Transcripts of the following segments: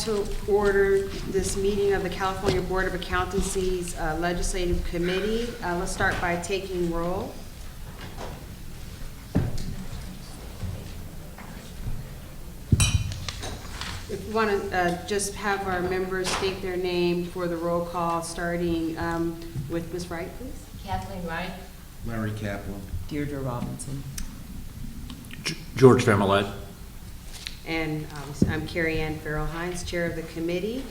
to order this meeting of the California Board of Accountancy's Legislative Committee. Let's start by taking roll. If we want to just have our members state their name for the roll call, starting with Ms. Wright, please. Kathleen Wright. Larry Kaplan. Deirdre Robinson. George Vermillet. And I'm Carrie Ann Farrell-Hines, Chair of the committee.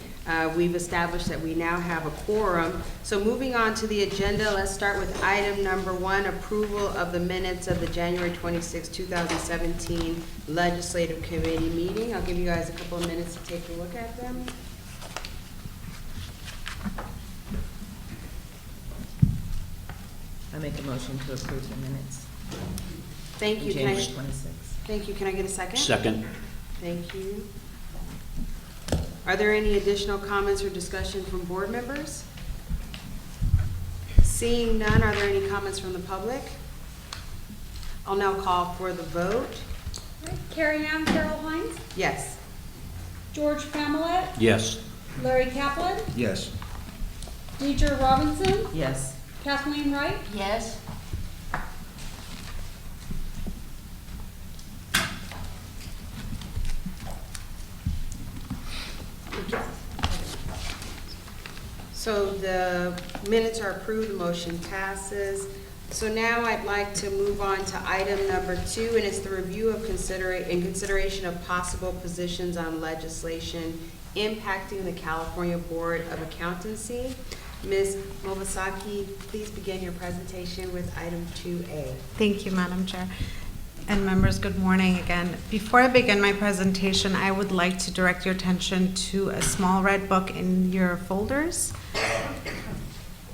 We've established that we now have a quorum. So moving on to the agenda, let's start with item number 1, approval of the minutes of the January 26, 2017 Legislative Committee meeting. I'll give you guys a couple of minutes to take a look at them. I make a motion to approve the minutes. Thank you. January 26th. Thank you. Can I get a second? Second. Thank you. Are there any additional comments or discussion from board members? Seeing none, are there any comments from the public? I'll now call for the vote. Right. Carrie Ann Farrell-Hines, Yes. George Vermillet, Yes. Larry Kaplan, Yes. Deirdre Robinson, Yes. Kathleen Wright, Yes. So the minutes are approved, the motion passes. So now I'd like to move on to item number 2, and it's the review of consideration of possible positions on legislation impacting the California Board of Accountancy. Ms. Mobasaki, please begin your presentation with item 2A. Thank you, Madam Chair. And members, good morning again. Before I begin my presentation, I would like to direct your attention to a small red book in your folders.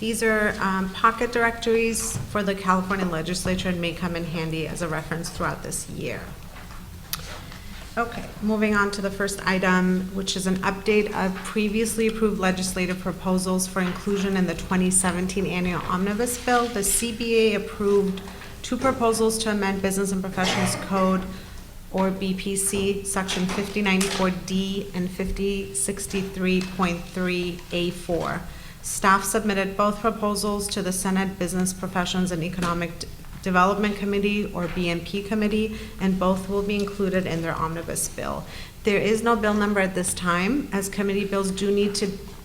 These are pocket directories for the California legislature and may come in handy as a reference throughout this year. Okay, moving on to the first item, which is an update of previously approved legislative proposals for inclusion in the 2017 annual omnibus bill. The CBA approved 2 proposals to amend Business and Professionals Code, or BPC, Section 5094D and 5063.3A4. Staff submitted both proposals to the Senate Business Professions and Economic Development Committee, or BMP Committee, and both will be included in their omnibus bill. There is no bill number at this time, as committee bills do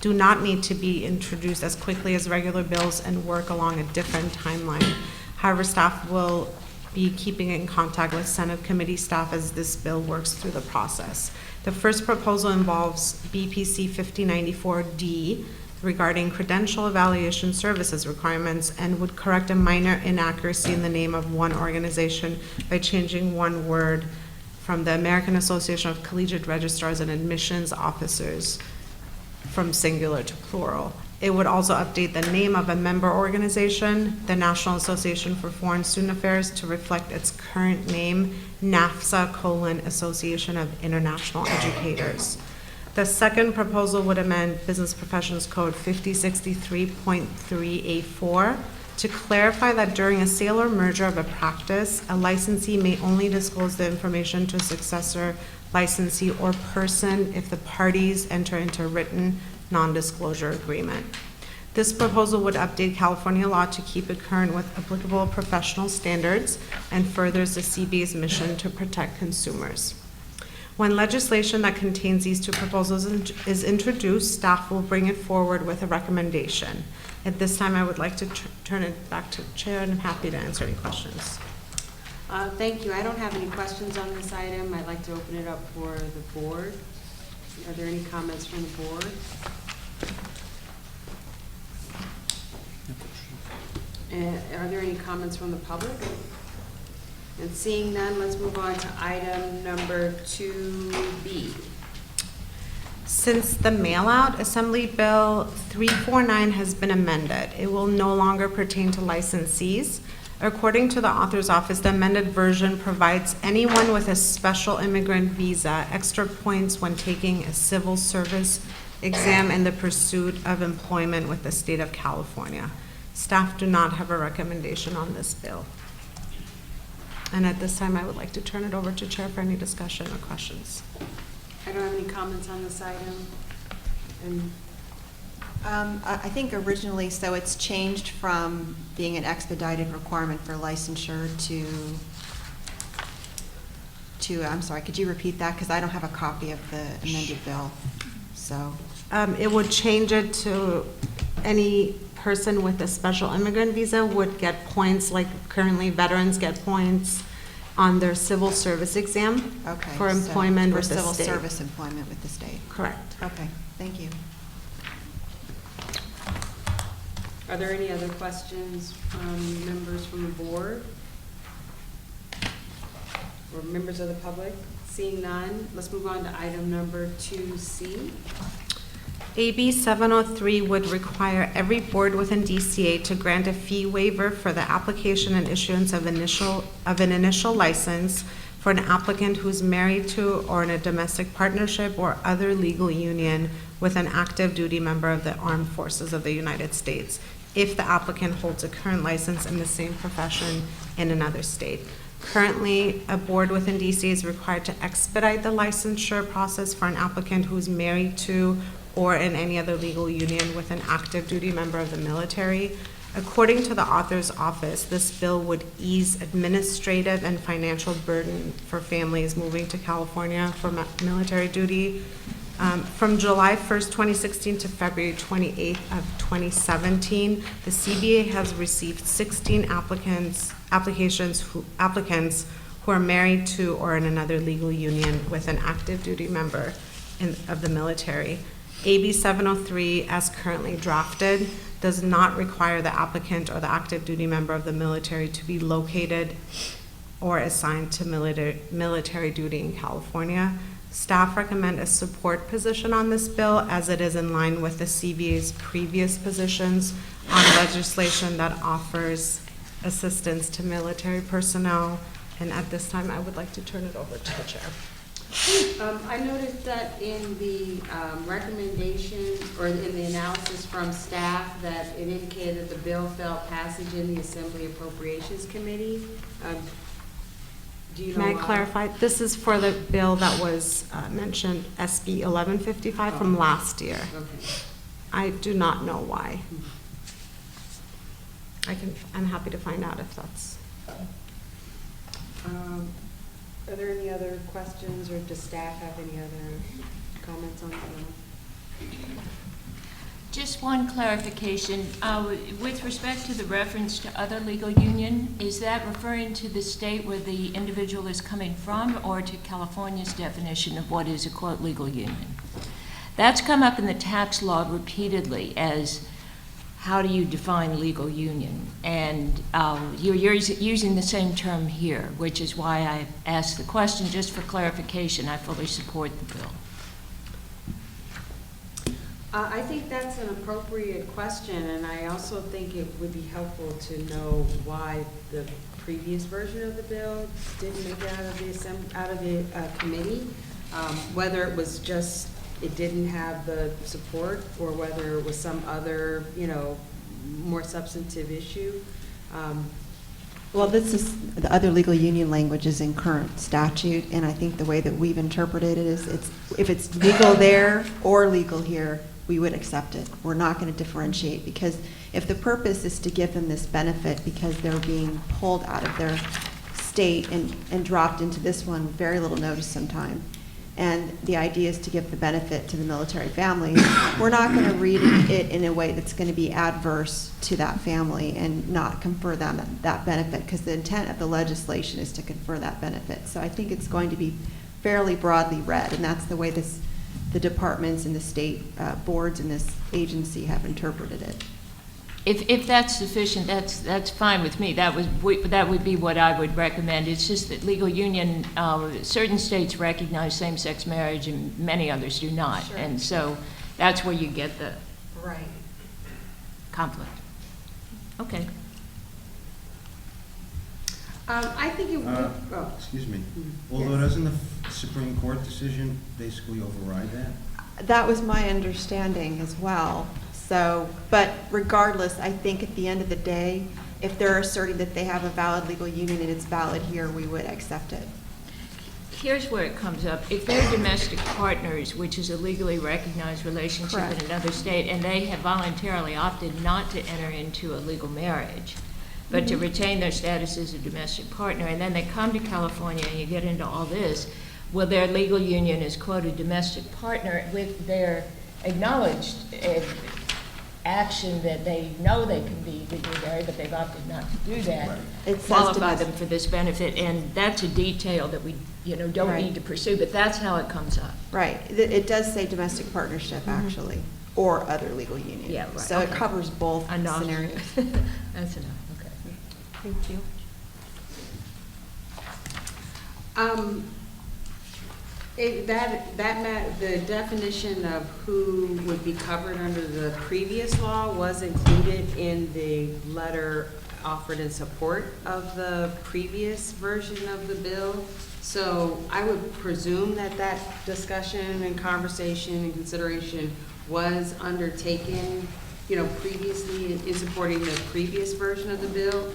not need to be introduced as quickly as regular bills and work along a different timeline. However, staff will be keeping in contact with Senate committee staff as this bill works through the process. The first proposal involves BPC 5094D regarding credential evaluation services requirements and would correct a minor inaccuracy in the name of one organization by changing one word from the American Association of Collegiate Registrars and Admissions Officers from singular to plural. It would also update the name of a member organization, the National Association for Foreign Student Affairs, to reflect its current name, NAFSA: Association of International Educators. The second proposal would amend Business Professions Code 5063.3A4 to clarify that during a sale or merger of a practice, a licensee may only disclose the information to a successor licensee or person if the parties enter into a written non-disclosure agreement. This proposal would update California law to keep it current with applicable professional standards and furthers the CBA's mission to protect consumers. When legislation that contains these 2 proposals is introduced, staff will bring it forward with a recommendation. At this time, I would like to turn it back to the chair, and I'm happy to answer any questions. Thank you. I don't have any questions on this item. I'd like to open it up for the board. Are there any comments from the board? Are there any comments from the public? And seeing none, let's move on to item number 2B. Since the mail-out, Assembly Bill 349 has been amended. It will no longer pertain to licensees. According to the author's office, the amended version provides anyone with a special immigrant visa extra points when taking a civil service exam in the pursuit of employment with the state of California. Staff do not have a recommendation on this bill. And at this time, I would like to turn it over to Chair for any discussion or questions. I don't have any comments on this item. And I think originally, so it's changed from being an expedited requirement for licensure to, I'm sorry, could you repeat that? Because I don't have a copy of the amended bill, so. It would change it to any person with a special immigrant visa would get points, like currently veterans get points on their civil service exam. Okay. For so employment with the For civil state. service employment with the state. Correct. Okay, thank you. are there any other questions from members from the board? Or members of the public? Seeing none, let's move on to item number 2C. AB 703 would require every board within DCA to grant a fee waiver for the application and issuance of an initial license for an applicant who's married to or in a domestic partnership or other legal union with an active duty member of the Armed Forces of the United States, if the applicant holds a current license in the same profession in another state. Currently, a board within DC is required to expedite the licensure process for an applicant who's married to or in any other legal union with an active duty member of the military. According to the author's office, this bill would ease administrative and financial burden for families moving to California for military duty. From July 1st, 2016 to February 28th of 2017, the CBA has received 16 applicants who are married to or in another legal union with an active duty member of the military. AB 703, as currently drafted, does not require the applicant or the active duty member of the military to be located or assigned to military duty in California. Staff recommend a support position on this bill as it is in line with the CBA's previous positions on legislation that offers assistance to military personnel. And at this time, I would like to turn it over to the chair. I noticed that in the recommendation, or in the analysis from staff, that it indicated that the bill felt passage in the Assembly Appropriations Committee. Do you know May I why? clarify? This is for the bill that was mentioned, SB 1155 from last year. Okay. I do not know why. I'm happy to find out if that's. Are there any other questions, or does staff have any other comments on the bill? Just one clarification. With respect to the reference to other legal union, is that referring to the state where the individual is coming from, or to California's definition of what is a quote legal union? That's come up in the tax law repeatedly as how do you define legal union? And you're using the same term here, which is why I asked the question, just for clarification. I fully support the bill. I think that's an appropriate question, and I also think it would be helpful to know why the previous version of the bill didn't make it out of the committee. Whether it was just it didn't have the support, or whether it was some other, more substantive issue. Well, this is, the other legal union language is in current statute, and I think the way that we've interpreted it is if it's legal there or legal here, we would accept it. We're not going to differentiate, because if the purpose is to give them this benefit because they're being pulled out of their state and dropped into this one with very little notice sometime, and the idea is to give the benefit to the military families, we're not going to read it in a way that's going to be adverse to that family and not confer them that benefit, because the intent of the legislation is to confer that benefit. So I think it's going to be fairly broadly read, and that's the way the departments and the state boards in this agency have interpreted it. If that's sufficient, that's fine with me. That would be what I would recommend. It's just that legal union, certain states recognize same-sex marriage and many others do not. Sure. And so that's where you get the Right. conflict. Okay. I think it would. Excuse me. Yes. Although doesn't the Supreme Court decision basically override that? That was my understanding as well. So, but regardless, I think at the end of the day, if they're asserting that they have a valid legal union and it's valid here, we would accept it. here's where it comes up. If they're domestic partners, which is a legally recognized relationship Correct. in another state, and they have voluntarily opted not to enter into a legal marriage, but to retain their status as a domestic partner, and then they come to California and you get into all this, well, their legal union is quote a domestic partner with their acknowledged action that they know they can be legally married, but they've opted not to do that, Right. It says qualify domestic- them for this benefit, and that's a detail that we, don't Right. need to pursue, but that's how it comes up. Right, it does say domestic partnership, actually, or other legal union. Yeah, right, So it okay. covers both Enough. scenarios. That's enough, okay. Thank you. The definition of who would be covered under the previous law was included in the letter offered in support of the previous version of the bill. So I would presume that that discussion and conversation and consideration was undertaken, previously in supporting the previous version of the bill.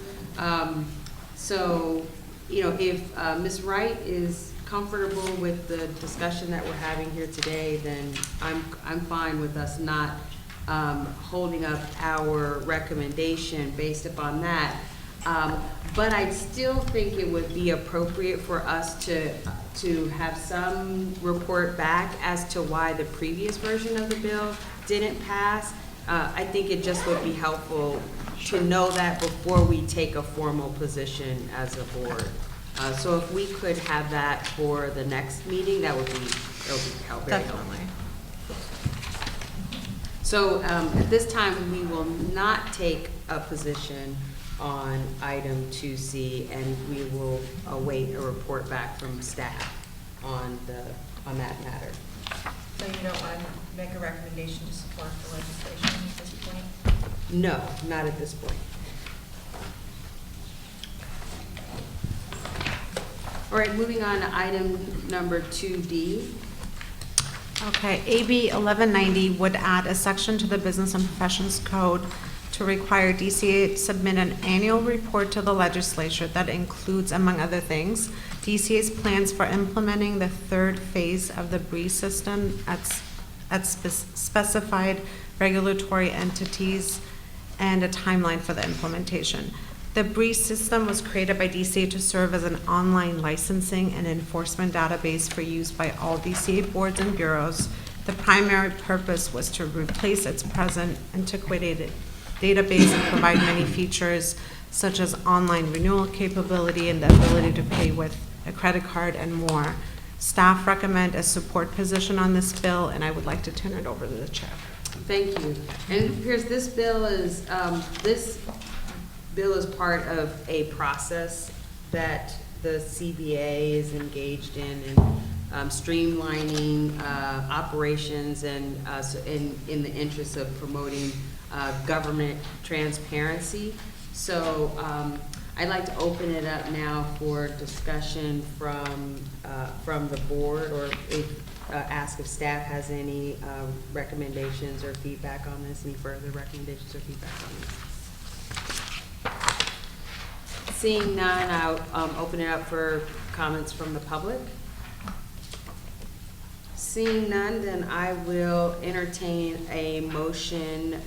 So, if Ms. Wright is comfortable with the discussion that we're having here today, then I'm fine with us not holding up our recommendation based upon that. But I still think it would be appropriate for us to have some report back as to why the previous version of the bill didn't pass. I think it just would be helpful to know that before we take a formal position as a board. So if we could have that for the next meeting, that would be very helpful. Definitely. So at this time, we will not take a position on item 2C, and we will await a report back from staff on that matter. So you don't want to make a recommendation to support the legislation at this point? No, not at this point. All right, moving on to item number 2D. Okay, AB 1190 would add a section to the Business and Professions Code to require DCA to submit an annual report to the legislature that includes, among other things, DCA's plans for implementing the third phase of the BREEZE system at specified regulatory entities and a timeline for the implementation. The BREEZE system was created by DCA to serve as an online licensing and enforcement database for use by all DCA boards and bureaus. The primary purpose was to replace its present antiquated database and provide many features such as online renewal capability and the ability to pay with a credit card and more. Staff recommend a support position on this bill, and I would like to turn it over to the chair. Thank you. And it appears this bill is part of a process that the CBA is engaged in streamlining operations and in the interest of promoting government transparency. So I'd like to open it up now for discussion from the board, or ask if staff has any recommendations or feedback on this, any further recommendations or feedback on this. Seeing none, I'll open it up for comments from the public. Seeing none, then I will entertain a motion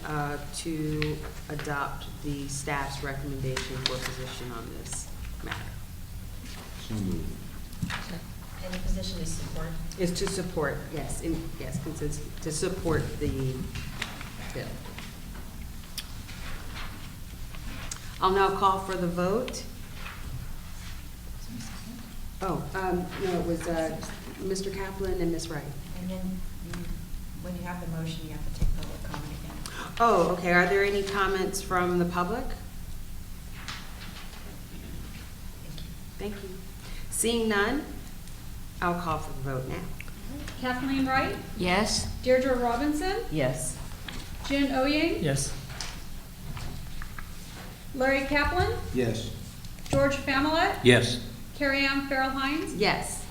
to adopt the staff's recommendation for position on this matter. So moved. And the position is support? Is to support, yes, to support the bill. I'll now call for the vote. Oh, no, it was Mr. Kaplan and Ms. Wright. And then when you have the motion, you have to take public comment again. Oh, okay, are there any comments from the public? Thank you. Seeing none, I'll call for the vote now. Kathleen Wright, Yes? Deirdre Robinson, Yes. Jin Oying, Yes. Larry Kaplan, Yes. George Familet, Yes. Carrie Ann Farrell Hines. Yes.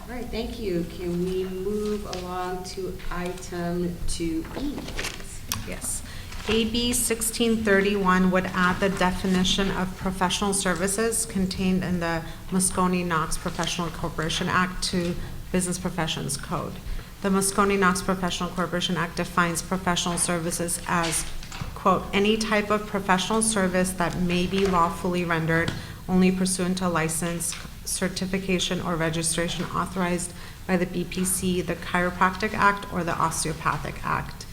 All right, thank you. Can we move along to item 2E, please? Yes. AB 1631 would add the definition of professional services contained in the Moscone-Knox Professional Corporation Act to Business Professions Code. The Moscone-Knox Professional Corporation Act defines professional services as, quote, any type of professional service that may be lawfully rendered only pursuant to license, certification, or registration authorized by the BPC, the Chiropractic Act, or the Osteopathic Act.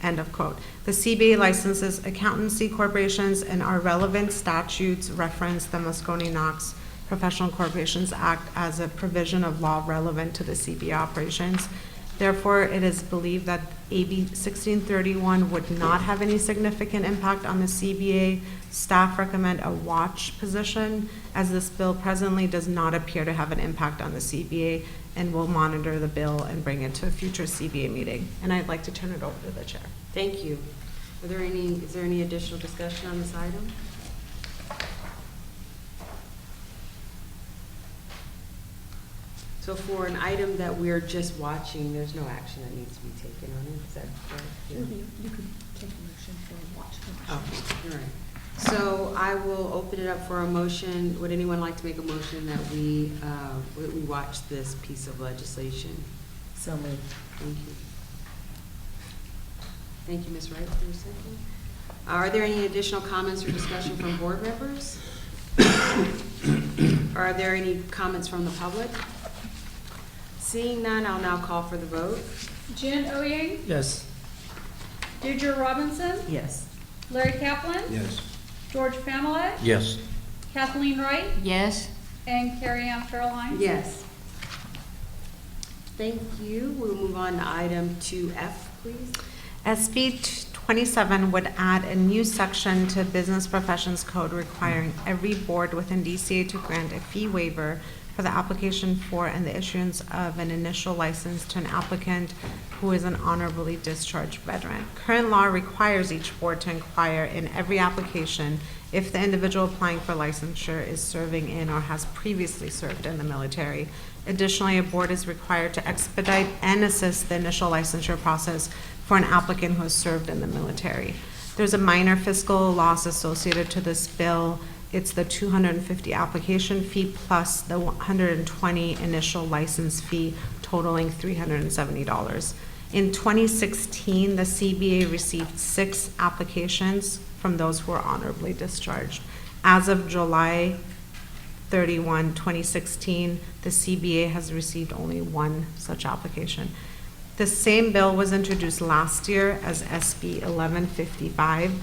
End of quote. The CBA licenses accountancy corporations, and our relevant statutes reference the Moscone-Knox Professional Corporations Act as a provision of law relevant to the CBA operations. Therefore, it is believed that AB 1631 would not have any significant impact on the CBA. Staff recommend a watch position, as this bill presently does not appear to have an impact on the CBA, and will monitor the bill and bring it to a future CBA meeting. And I'd like to turn it over to the chair. Thank you. Is there any additional discussion on this item? So for an item that we're just watching, there's no action that needs to be taken on it, is that correct? Yeah. You could take a motion for watch commission. Oh, all right. So I will open it up for a motion. Would anyone like to make a motion that we watch this piece of legislation? So moved. Thank you. Thank you, Ms. Wright, for your second. Are there any additional comments or discussion from board members? Are there any comments from the public? Seeing none, I'll now call for the vote. Jin Oying, Yes. Deirdre Robinson, Yes. Larry Kaplan, Yes. George Familet, Yes. Kathleen Wright, Yes? and Carrie Ann Farrell-Hines. Yes. Thank you. We'll move on to item 2F, please. SB 27 would add a new section to Business Professions Code requiring every board within DCA to grant a fee waiver for the application for and the issuance of an initial license to an applicant who is an honorably discharged veteran. Current law requires each board to inquire in every application if the individual applying for licensure is serving in or has previously served in the military. Additionally, a board is required to expedite and assist the initial licensure process for an applicant who has served in the military. There's a minor fiscal loss associated to this bill. It's the $250 application fee plus the $120 initial license fee, totaling $370. In 2016, the CBA received 6 applications from those who were honorably discharged. As of July 31, 2016, the CBA has received only 1 such application. The same bill was introduced last year as SB 1155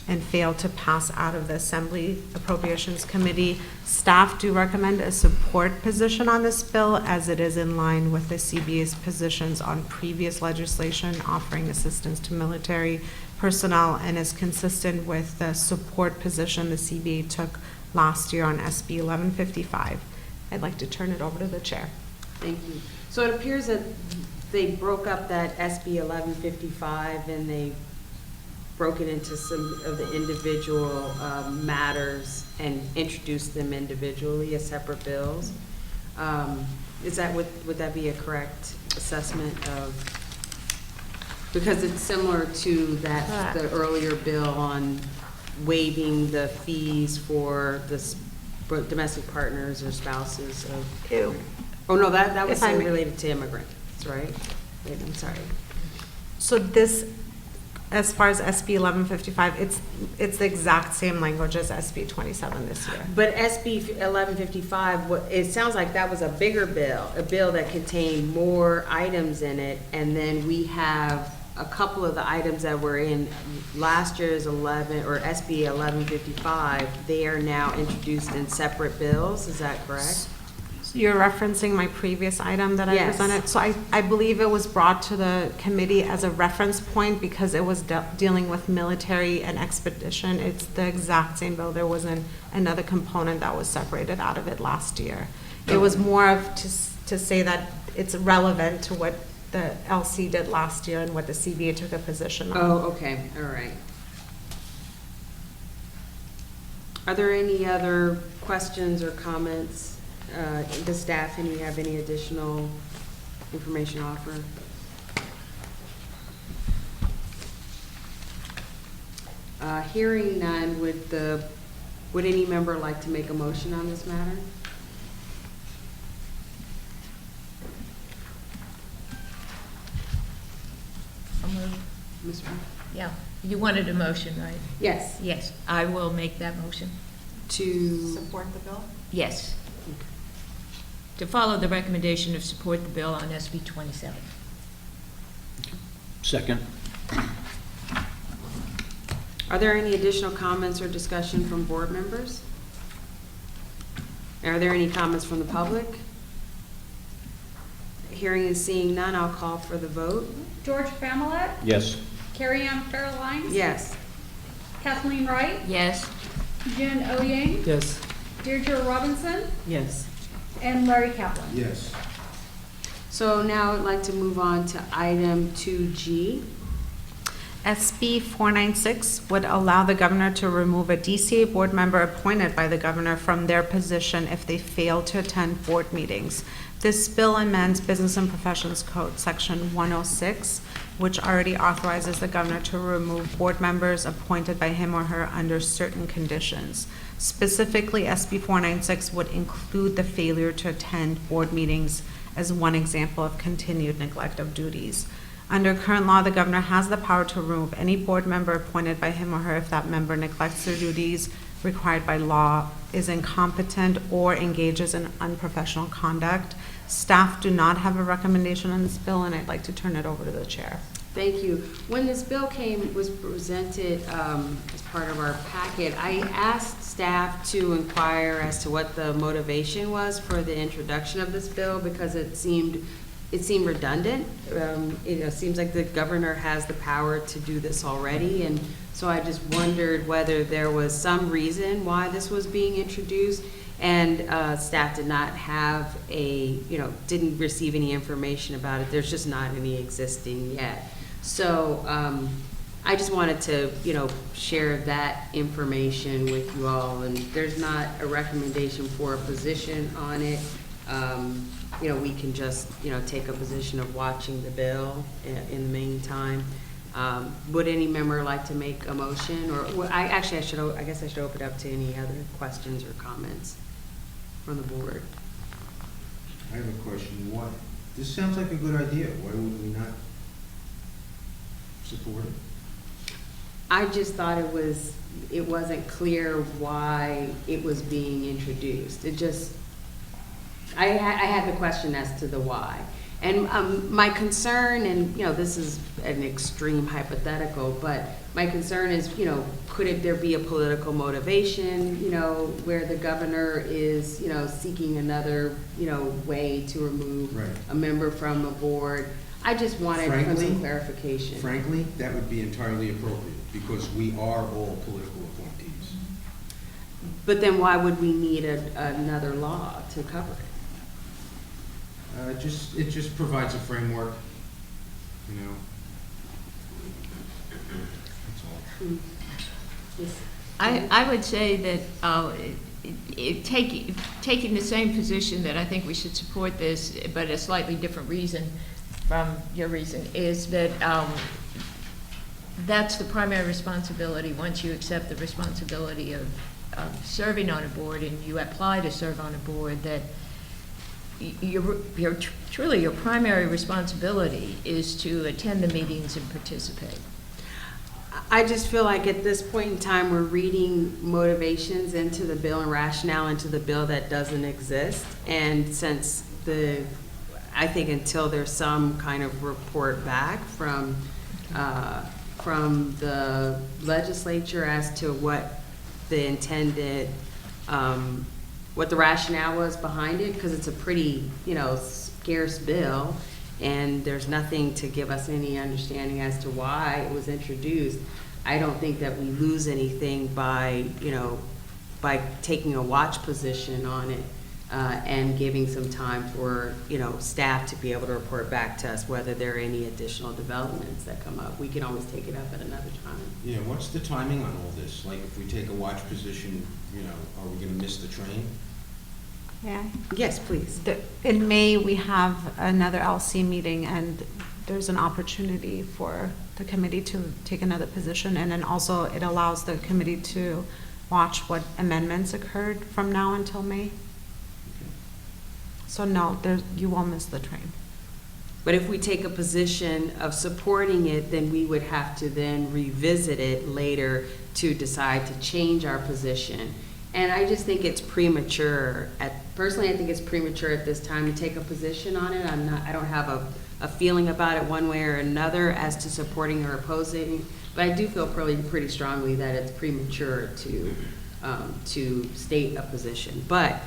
and failed to pass out of the Assembly Appropriations Committee. Staff do recommend a support position on this bill, as it is in line with the CBA's positions on previous legislation offering assistance to military personnel, and is consistent with the support position the CBA took last year on SB 1155. I'd like to turn it over to the chair. Thank you. So it appears that they broke up that SB 1155 and they broke it into some of the individual matters and introduced them individually as separate bills. Is that, would that be a correct assessment of, because it's similar to that, the earlier bill on waiving the fees for for domestic partners or spouses of. Ew. Oh, no, that was If I may- related to immigrants, right? Wait, I'm sorry. So this, as far as SB 1155, it's the exact same language as SB 27 this year. But SB 1155, it sounds like that was a bigger bill, a bill that contained more items in it, and then we have a couple of the items that were in last year's SB 1155, they are now introduced in separate bills, is that correct? So you're referencing my previous item that I Yes. presented? So I believe it was brought to the committee as a reference point because it was dealing with military and expedition. It's the exact same bill. There wasn't another component that was separated out of it last year. It was more of to say that it's relevant to what the LC did last year and what the CBA took a position on. Oh, okay, all right. Are there any other questions or comments? The staff, and you have any additional information to offer? Hearing none, would any member like to make a motion on this matter? I'll move. Ms. Brown? Yeah, you wanted a motion, right? Yes, Yes, I will make that motion. to, Support the bill? Yes. To follow the recommendation of support the bill on SB 27. Second. are there any additional comments or discussion from board members? Are there any comments from the public? Hearing and seeing none, I'll call for the vote. George Familet? Yes. Carrie Ann Farrell-Lynes? Yes. Kathleen Wright? Yes. Jen Ouyang? Yes. Deirdre Robinson? Yes. And Larry Kaplan. Yes. So now I'd like to move on to item 2G. SB 496 would allow the governor to remove a DCA board member appointed by the governor from their position if they fail to attend board meetings. This bill amends Business and Professions Code, Section 106, which already authorizes the governor to remove board members appointed by him or her under certain conditions. Specifically, SB 496 would include the failure to attend board meetings as one example of continued neglect of duties. Under current law, the governor has the power to remove any board member appointed by him or her if that member neglects their duties required by law, is incompetent, or engages in unprofessional conduct. Staff do not have a recommendation on this bill, and I'd like to turn it over to the chair. Thank you. When this bill was presented as part of our packet, I asked staff to inquire as to what the motivation was for the introduction of this bill, because it seemed redundant. It seems like the governor has the power to do this already, and so I just wondered whether there was some reason why this was being introduced, and staff did not have didn't receive any information about it. There's just not any existing yet. So I just wanted to, share that information with you all, and there's not a recommendation for a position on it. We can just, take a position of watching the bill in the meantime. Would any member like to make a motion, or I guess I should open it up to any other questions or comments from the board. I have a question. This sounds like a good idea. Why would we not support it? I just thought it wasn't clear why it was being introduced. I had the question as to the why. And my concern, and this is an extreme hypothetical, but my concern is, could there be a political motivation, where the governor is, seeking another, way to remove Right. a member from a board? I just wanted some clarification. Frankly, that would be entirely appropriate, because we are all political appointees. But then why would we need another law to cover it? It just provides a framework, That's all. Yes. I would say that taking the same position that I think we should support this, but a slightly different reason from your reason, is that that's the primary responsibility. Once you accept the responsibility of serving on a board and you apply to serve on a board, that truly your primary responsibility is to attend the meetings and participate. I just feel like at this point in time, we're reading motivations into the bill and rationale into the bill that doesn't exist. And since I think until there's some kind of report back from the legislature as to what the intended, what the rationale was behind it, because it's a pretty, scarce bill, and there's nothing to give us any understanding as to why it was introduced. I don't think that we lose anything by, by taking a watch position on it, and giving some time for, staff to be able to report back to us whether there are any additional developments that come up. We can always take it up at another time. Yeah, what's the timing on all this? Like, if we take a watch position, are we gonna miss the train? Yeah. Yes, please. In May, we have another LC meeting, and there's an opportunity for the committee to take another position, and then also it allows the committee to watch what amendments occurred from now until May. So no, you won't miss the train. But if we take a position of supporting it, then we would have to then revisit it later to decide to change our position. And I just think it's premature. Personally, I think it's premature at this time to take a position on it. I don't have a feeling about it one way or another as to supporting or opposing, but I do feel pretty strongly that it's premature to state a position. But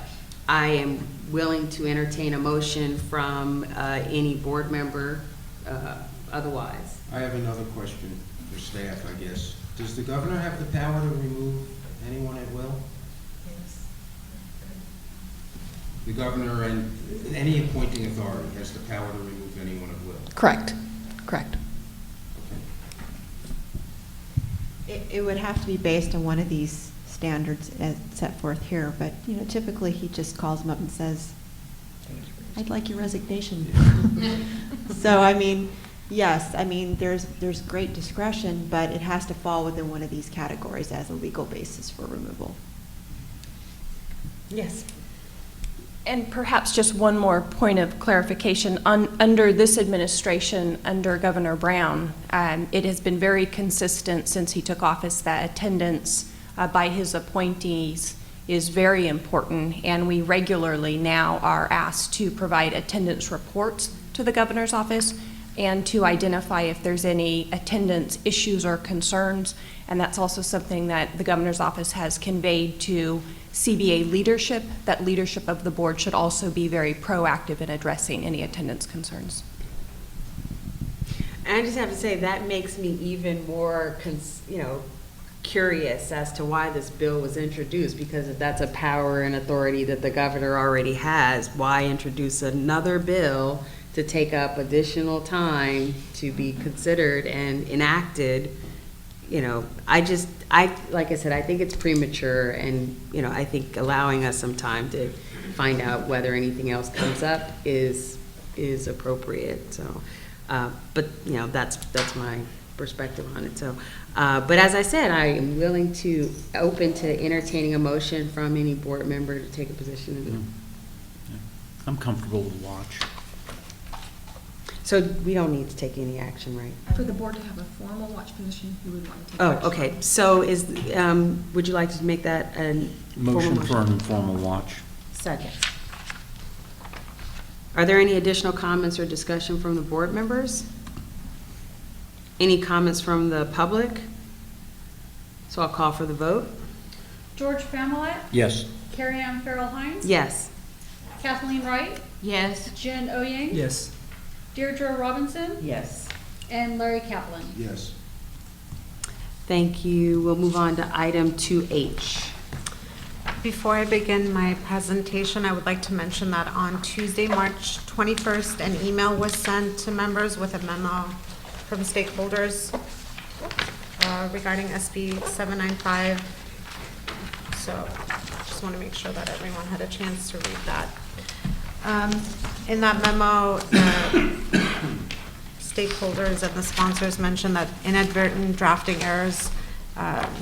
I am willing to entertain a motion from any board member otherwise. I have another question for staff, I guess. Does the governor have the power to remove anyone at will? Yes. The governor and any appointing authority has the power to remove anyone at will? Correct, correct. Okay. It would have to be based on one of these standards as set forth here, but, you know, typically he just calls them up and says, I'd like your resignation. So, I mean, yes, I mean, there's great discretion, but it has to fall within one of these categories as a legal basis for removal. Yes. And perhaps just one more point of clarification. Under this administration, under Governor Brown, it has been very consistent since he took office that attendance by his appointees is very important, and we regularly now are asked to provide attendance reports to the governor's office and to identify if there's any attendance issues or concerns, and that's also something that the governor's office has conveyed to CBA leadership, that leadership of the board should also be very proactive in addressing any attendance concerns. And I just have to say, that makes me even more, curious as to why this bill was introduced, because if that's a power and authority that the governor already has, why introduce another bill to take up additional time to be considered and enacted? Like I said, I think it's premature, and, I think allowing us some time to find out whether anything else comes up is appropriate, so, but, that's my perspective on it, so. But as I said, I am open to entertaining a motion from any board member to take a position in it. I'm comfortable with watch. So we don't need to take any action, right? For the board to have a formal watch position, you would want to take Oh, action. okay. So would you like to make that a Motion formal for an informal watch. Second. Are there any additional comments or discussion from the board members? Any comments from the public? So I'll call for the vote. George Familet, Yes. Carrie Ann Farrell Hines. Yes. Kathleen Wright, Yes. Jen Oyang. Yes. Deirdre Robinson, Yes. and Larry Kaplan. Yes. Thank you. We'll move on to item 2H. Before I begin my presentation, I would like to mention that on Tuesday, March 21st, an email was sent to members with a memo from stakeholders regarding SB 795. So just want to make sure that everyone had a chance to read that. In that memo, the stakeholders and the sponsors mentioned that inadvertent drafting errors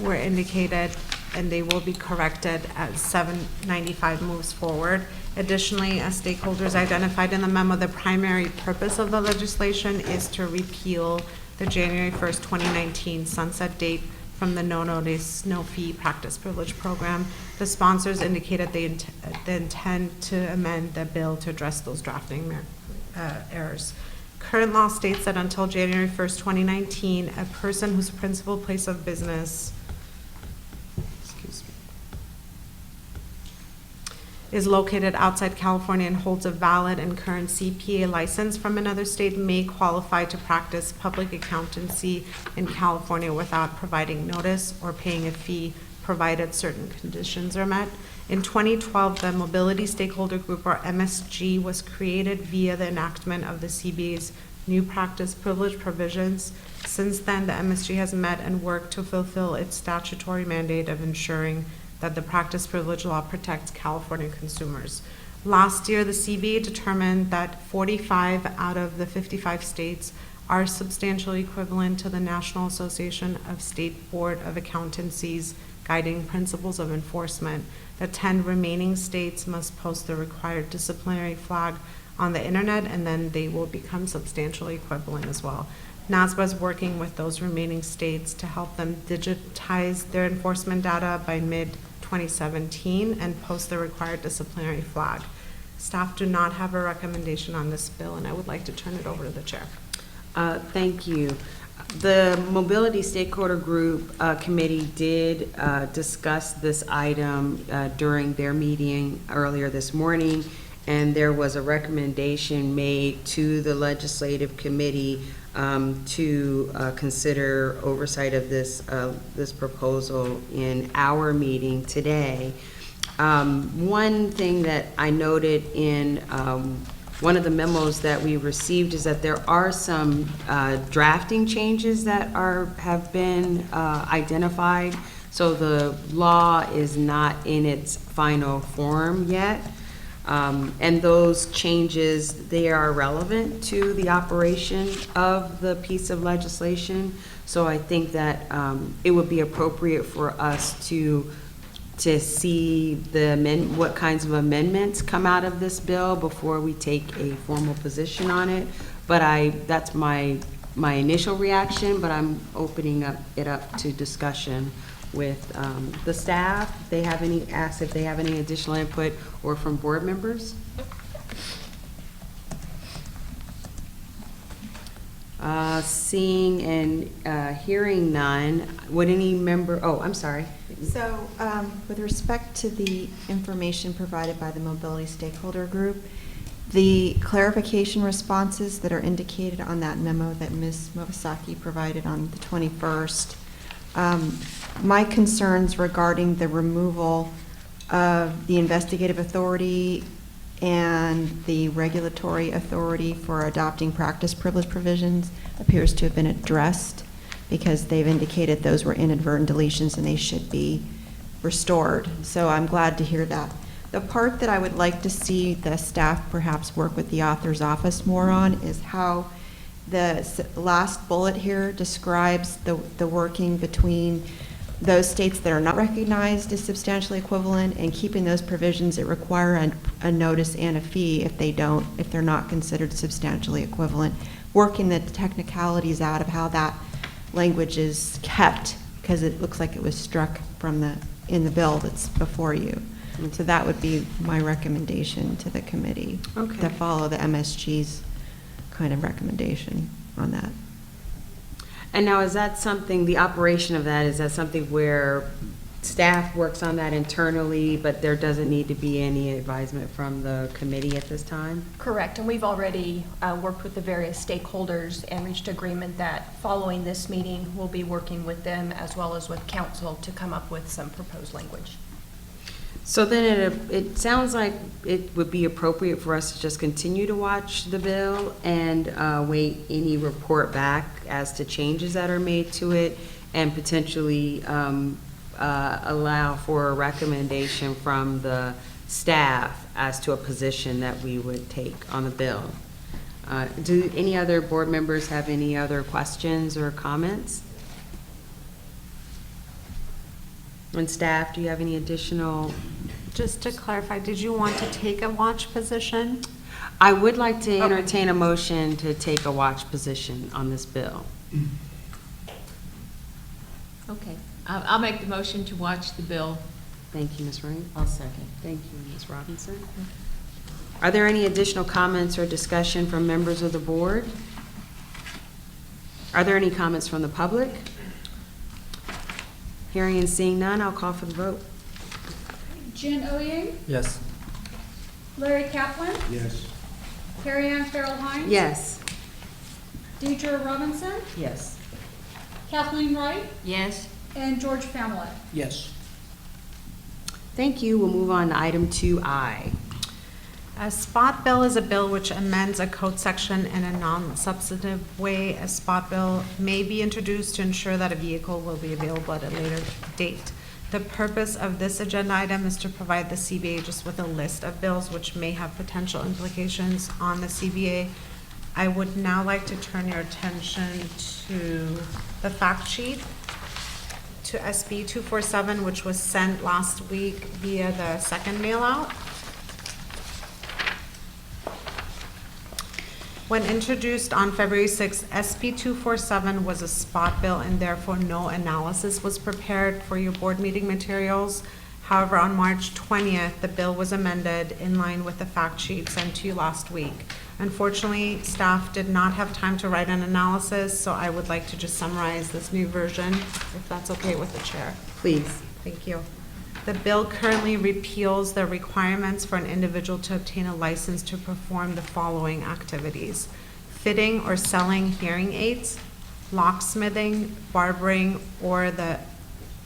were indicated, and they will be corrected as 795 moves forward. Additionally, as stakeholders identified in the memo, the primary purpose of the legislation is to repeal the January 1st, 2019 sunset date from the no notice, no fee practice privilege program. The sponsors indicated they intend to amend the bill to address those drafting errors. Current law states that until January 1st, 2019, a person whose principal place of business is located outside California and holds a valid and current CPA license from another state may qualify to practice public accountancy in California without providing notice or paying a fee, provided certain conditions are met. In 2012, the Mobility Stakeholder Group, or MSG, was created via the enactment of the CBA's new practice privilege provisions. Since then, the MSG has met and worked to fulfill its statutory mandate of ensuring that the practice privilege law protects California consumers. Last year, the CBA determined that 45 out of the 55 states are substantially equivalent to the National Association of State Board of Accountancy's guiding principles of enforcement. The 10 remaining states must post the required disciplinary flag on the internet, and then they will become substantially equivalent as well. NASBA is working with those remaining states to help them digitize their enforcement data by mid-2017 and post the required disciplinary flag. Staff do not have a recommendation on this bill, and I would like to turn it over to the chair. Thank you. The Mobility Stakeholder Group Committee did discuss this item during their meeting earlier this morning, and there was a recommendation made to the Legislative Committee to consider oversight of this proposal in our meeting today. One thing that I noted in one of the memos that we received is that there are some drafting changes that have been identified. So the law is not in its final form yet. And those changes, they are relevant to the operation of the piece of legislation. So I think that it would be appropriate for us to see what kinds of amendments come out of this bill before we take a formal position on it. But that's my initial reaction, but I'm opening it up to discussion with the staff. If they have any additional input, or from board members. Seeing and hearing none, would any member, I'm sorry. So, with respect to the information provided by the Mobility Stakeholder Group, the clarification responses that are indicated on that memo that Ms. Mobasaki provided on the 21st, my concerns regarding the removal of the investigative authority and the regulatory authority for adopting practice privilege provisions appears to have been addressed, because they've indicated those were inadvertent deletions and they should be restored. So I'm glad to hear that. The part that I would like to see the staff perhaps work with the author's office more on is how the last bullet here describes the working between those states that are not recognized as substantially equivalent and keeping those provisions that require a notice and a fee if they're not considered substantially equivalent. Working the technicalities out of how that language is kept, because it looks like it was struck in the bill that's before you. And so that would be my recommendation to the committee, Okay. to follow the MSG's kind of recommendation on that. And now, is that something, the operation of that, is that something where staff works on that internally, but there doesn't need to be any advisement from the committee at this time? Correct, and we've already worked with the various stakeholders and reached agreement that following this meeting, we'll be working with them as well as with council to come up with some proposed language. So then it sounds like it would be appropriate for us to just continue to watch the bill and wait any report back as to changes that are made to it, and potentially allow for a recommendation from the staff as to a position that we would take on the bill. Do any other board members have any other questions or comments? And staff, do you have any additional? Just to clarify, did you want to take a watch position? I would like to entertain a motion to take a watch position on this bill. Okay, I'll make the motion to watch the bill. Thank you, Ms. Wright. I'll second. Thank you, Ms. Robinson. Are there any additional comments or discussion from members of the board? Are there any comments from the public? Hearing and seeing none, I'll call for the vote. Jin Oying, Yes. Larry Kaplan, Yes. Carrie Ann Farrell Hines. Yes. Deidre Robinson, Yes. Kathleen Wright, Yes? and George Pamela. Yes. Thank you. We'll move on to item 2I. A spot bill is a bill which amends a code section in a non-substantive way. A spot bill may be introduced to ensure that a vehicle will be available at a later date. The purpose of this agenda item is to provide the CBA just with a list of bills which may have potential implications on the CBA. I would now like to turn your attention to the fact sheet, to SB 247, which was sent last week via the second mail out. When introduced on February 6th, SB 247 was a spot bill and therefore no analysis was prepared for your board meeting materials. However, on March 20th, the bill was amended in line with the fact sheet sent to you last week. Unfortunately, staff did not have time to write an analysis, so I would like to just summarize this new version, if that's okay with the chair. Please. Thank you. The bill currently repeals the requirements for an individual to obtain a license to perform the following activities: fitting or selling hearing aids, locksmithing, barbering, or the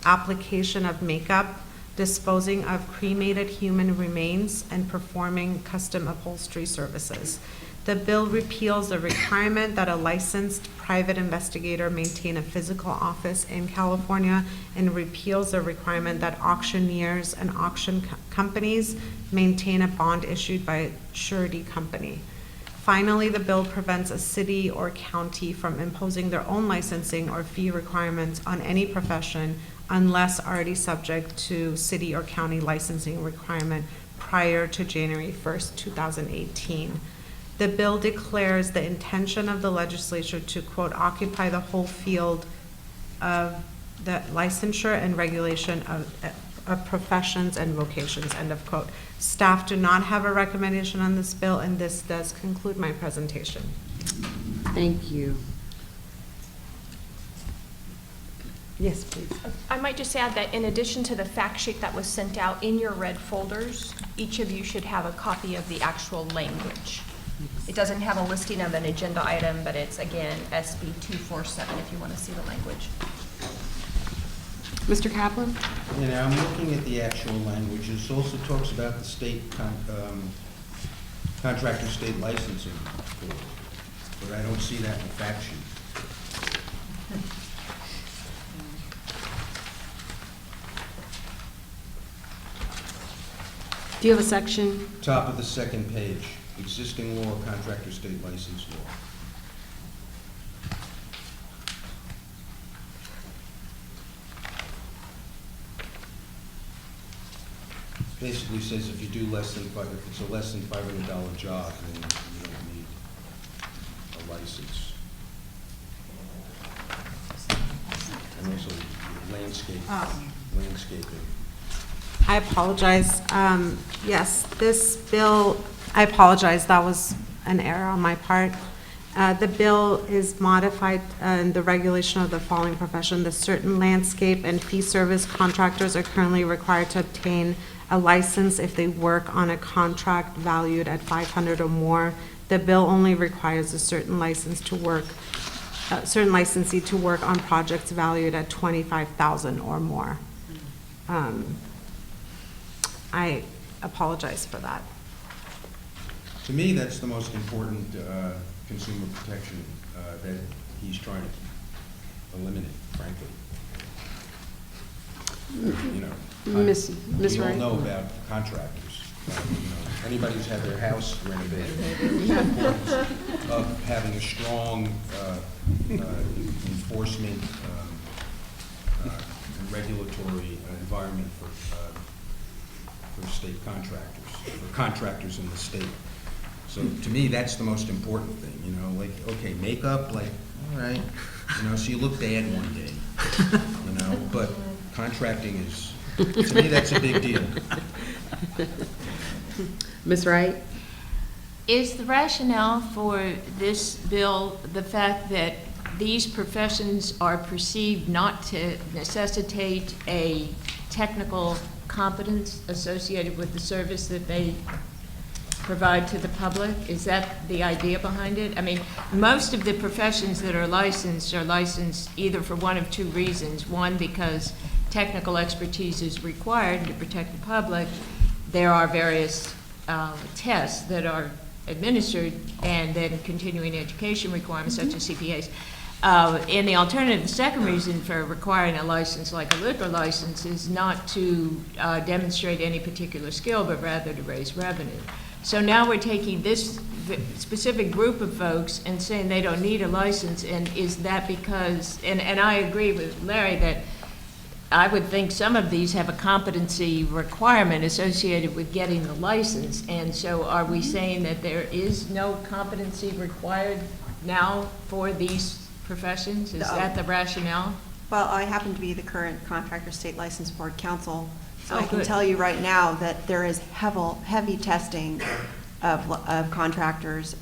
application of makeup, disposing of cremated human remains, and performing custom upholstery services. The bill repeals the requirement that a licensed private investigator maintain a physical office in California and repeals the requirement that auctioneers and auction companies maintain a bond issued by a surety company. Finally, the bill prevents a city or county from imposing their own licensing or fee requirements on any profession unless already subject to city or county licensing requirement prior to January 1st, 2018. The bill declares the intention of the legislature to, quote, occupy the whole field of the licensure and regulation of professions and vocations, end of quote. Staff do not have a recommendation on this bill, and this does conclude my presentation. Thank you. Yes, please. I might just add that in addition to the fact sheet that was sent out in your red folders, each of you should have a copy of the actual language. It doesn't have a listing of an agenda item, but it's, again, SB 247 if you want to see the language. Mr. Kaplan? You know, I'm looking at the actual language. It also talks about the state contractor state licensing board, but I don't see that in the fact sheet. Do you have a section? Top of the second page, existing law, contractor state license law. Basically says if you do less than if it's a less than $500 job, then you don't need a license. And also landscaping. I apologize. Yes, this bill, I apologize, that was an error on my part. The bill is modified in the regulation of the following profession. The certain landscape and fee service contractors are currently required to obtain a license if they work on a contract valued at $500 or more. The bill only requires a certain license to work, certain licensee to work on projects valued at $25,000 or more. I apologize for that. To me, that's the most important consumer protection that he's trying to eliminate, frankly. You know, Miss we all Wright? know about contractors. You know, anybody who's had their house renovated, the importance of having a strong enforcement and regulatory environment for state contractors, for contractors in the state. So to me, that's the most important thing, you know, like, okay, makeup, like, all right, you know, so you look bad one day, you know, but contracting is, to me, that's a big deal. Ms. Wright? Is the rationale for this bill the fact that these professions are perceived not to necessitate a technical competence associated with the service that they provide to the public? Is that the idea behind it? I mean, most of the professions that are licensed either for one of two reasons. One, because technical expertise is required to protect the public. There are various tests that are administered, and then continuing education requirements such as CPAs. And the alternative, the second reason for requiring a license, like a liquor license, is not to demonstrate any particular skill, but rather to raise revenue. So now we're taking this specific group of folks and saying they don't need a license, and is that because, and I agree with Larry that I would think some of these have a competency requirement associated with getting the license, and so are we saying that there is no competency required now for these professions? Is that the rationale? Well, I happen to be the current Contractor State License Board counsel, so Oh, I can good. tell you right now that there is heavy testing of contractors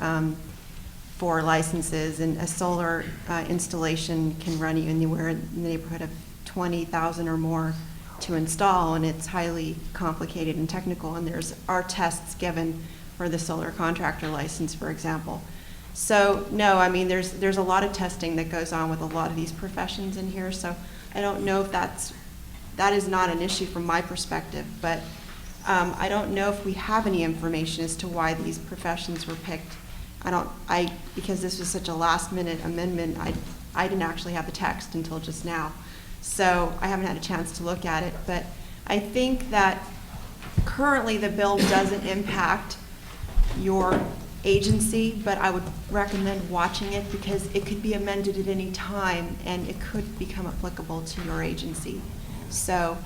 for licenses, and a solar installation can run you anywhere in the neighborhood of $20,000 or more to install, and it's highly complicated and technical, and are tests given for the solar contractor license, for example. So, no, I mean, there's a lot of testing that goes on with a lot of these professions in here, so I don't know if that is not an issue from my perspective, but I don't know if we have any information as to why these professions were picked. Because this was such a last-minute amendment, I didn't actually have the text until just now. So I haven't had a chance to look at it, but I think that currently the bill doesn't impact your agency, but I would recommend watching it because it could be amended at any time and it could become applicable to your agency. So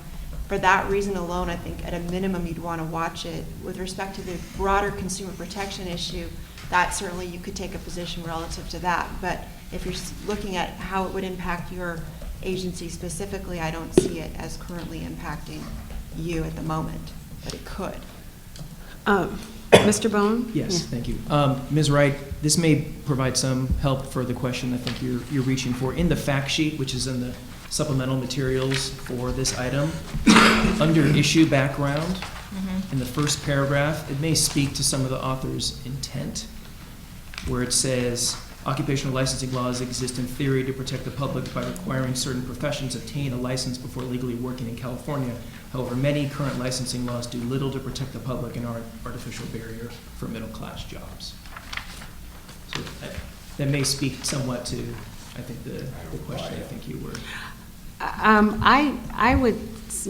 for that reason alone, I think at a minimum you'd want to watch it. With respect to the broader consumer protection issue, that certainly you could take a position relative to that. But if you're looking at how it would impact your agency specifically, I don't see it as currently impacting you at the moment, but it could. Mr. Bone? Yes, thank you. Ms. Wright, this may provide some help for the question I think you're reaching for. In the fact sheet, which is in the supplemental materials for this item, under issue background, in the first paragraph, it may speak to some of the author's intent, where it says, occupational licensing laws exist in theory to protect the public by requiring certain professions obtain a license before legally working in California. However, many current licensing laws do little to protect the public and are an artificial barrier for middle-class jobs. So that may speak somewhat to, I think, the question I think you were.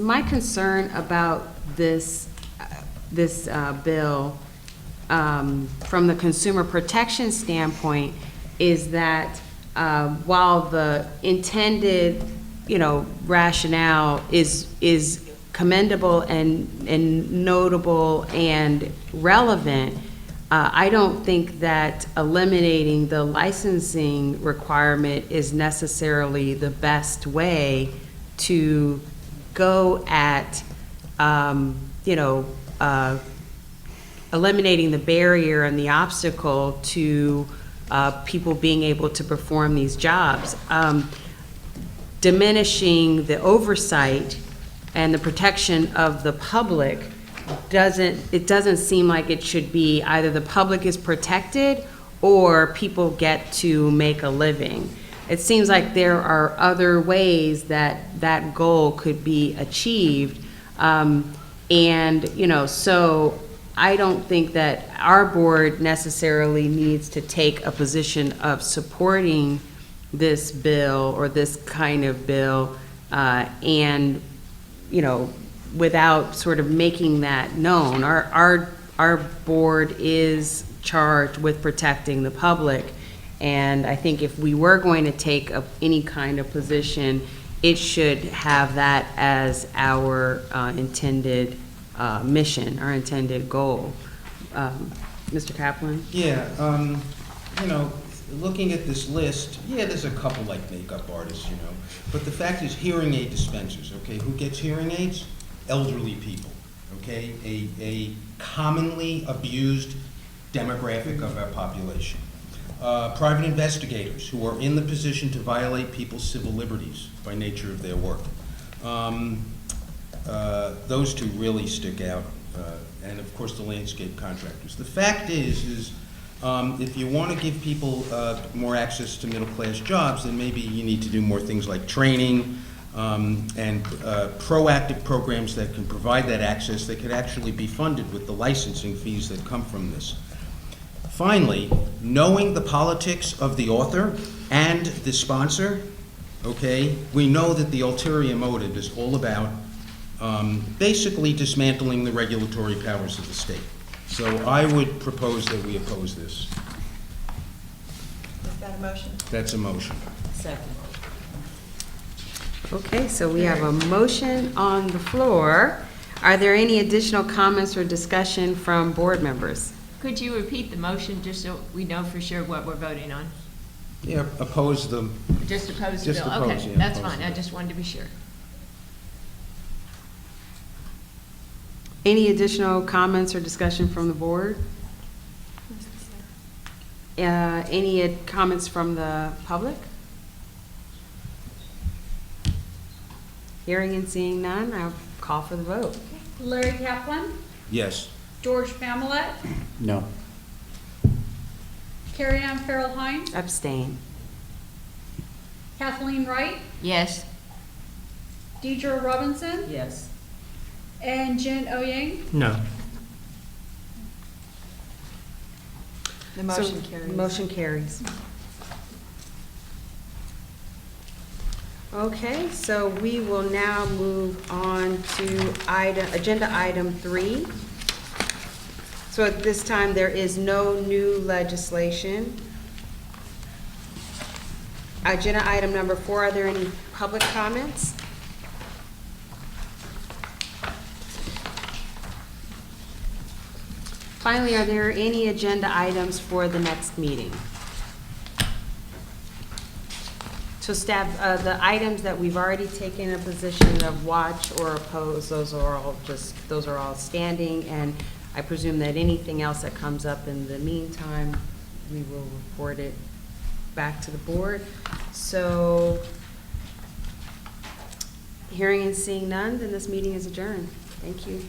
My concern about this bill, from the consumer protection standpoint, is that while the intended, rationale is commendable and notable and relevant, I don't think that eliminating the licensing requirement is necessarily the best way to go at, eliminating the barrier and the obstacle to people being able to perform these jobs. Diminishing the oversight and the protection of the public doesn't seem like it should be either the public is protected or people get to make a living. It seems like there are other ways that that goal could be achieved. So I don't think that our board necessarily needs to take a position of supporting this bill or this kind of bill, without sort of making that known. Our board is charged with protecting the public, and I think if we were going to take any kind of position, it should have that as our intended mission, our intended goal. Mr. Kaplan? Yeah, looking at this list, there's a couple like makeup artists, but the fact is hearing aid dispensers, okay? Who gets hearing aids? Elderly people, okay? A commonly abused demographic of our population. Private investigators who are in the position to violate people's civil liberties by nature of their work. Those two really stick out, and of course the landscape contractors. The fact is if you want to give people more access to middle-class jobs, then maybe you need to do more things like training and proactive programs that can provide that access that could actually be funded with the licensing fees that come from this. Finally, knowing the politics of the author and the sponsor, okay, we know that the ulterior motive is all about basically dismantling the regulatory powers of the state. So I would propose that we oppose this. Is that a motion? That's a motion. Second. Okay, so we have a motion on the floor. Are there any additional comments or discussion from board members? Could you repeat the motion, just so we know for sure what we're voting on? Yeah, oppose the, Just oppose the Just bill? oppose, Okay, yeah, that's oppose fine, the I bill. just wanted to be sure. Any additional comments or discussion from the board? Any comments from the public? Hearing and seeing none, I'll call for the vote. Larry Kaplan, yes. George Family, No. Carrie Ann Farrell Hines, Abstain. Kathleen Wright, Yes. Deidre Robinson, Yes. and Jen Oyang. No. The motion So, carries. Motion carries. Okay, so we will now move on to agenda item 3. So at this time, there is no new legislation. Agenda item number 4, are there any public comments? Finally, are there any agenda items for the next meeting? So staff, the items that we've already taken a position of watch or oppose, those are all standing, and I presume that anything else that comes up in the meantime, we will report it back to the board. So, hearing and seeing none, then this meeting is adjourned. Thank you.